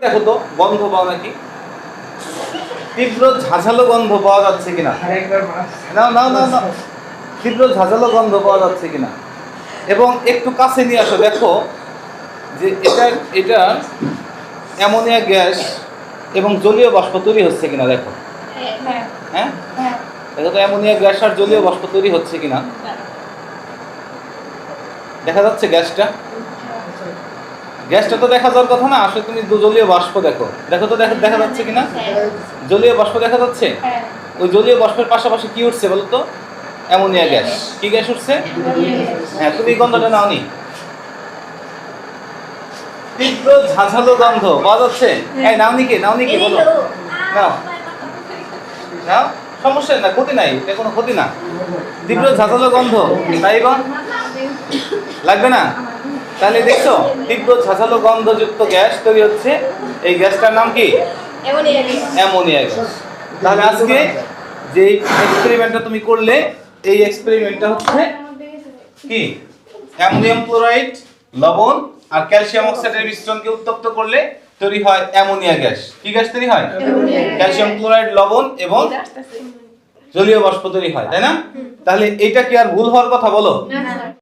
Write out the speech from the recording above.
দেখো তো গন্ধ পাও নাকি? তীব্র ঝাঁঝালো গন্ধ পাওয়া যাচ্ছে কিনা? না না না না, তীব্র ঝাঁঝালো গন্ধ পাওয়া যাচ্ছে কিনা? এবং একটু কাছে নিয়ে আসো, দেখো যে এটা অ্যামোনিয়া গ্যাস এবং জলীয় বাষ্প তৈরি হচ্ছে কিনা। দেখো, হ্যাঁ দেখো তো অ্যামোনিয়া গ্যাস আর জলীয় বাষ্প তৈরি হচ্ছে কিনা। দেখা যাচ্ছে গ্যাসটা? গ্যাসটা তো দেখা যাওয়ার কথা না, আসলে তুমি জলীয় বাষ্প দেখো, দেখো তো দেখা যাচ্ছে কিনা? জলীয় বাষ্প দেখা যাচ্ছে। ওই জলীয় বাষ্পের পাশাপাশি কি উঠছে বলো তো? Ammonia gas. কি গ্যাস উঠছে? হ্যাঁ, তুমি গন্ধটা নাওনি? তীব্র ঝাঁঝালো গন্ধ পাওয়া যাচ্ছে। এই নাওনি কে বলো? নাও নাও, সমস্যা না, ক্ষতি নাই, এটা কোনো ক্ষতি না। তীব্র ঝাঁঝালো গন্ধ, তাই বা লাগবে না? তাহলে দেখছো তীব্র ঝাঁঝালো গন্ধযুক্ত গ্যাস তৈরি হচ্ছে। এই গ্যাসটার নাম কি? Ammonia gas. তাহলে আজকে যে এক্সপেরিমেন্টটা তুমি করলে, এই এক্সপেরিমেন্টটা হচ্ছে কি? অ্যামোনিয়াম ক্লোরাইড, লবণ আর ক্যালসিয়াম অক্সাইডের মিশ্রণকে উত্তপ্ত করলে তৈরি হয় অ্যামোনিয়া গ্যাস। কি গ্যাস তৈরি হয়? ক্যালসিয়াম ক্লোরাইড, লবণ এবং জলীয় বাষ্প তৈরি হয়, তাই না? তাহলে এটা কি আর ভুল হওয়ার কথা বলো?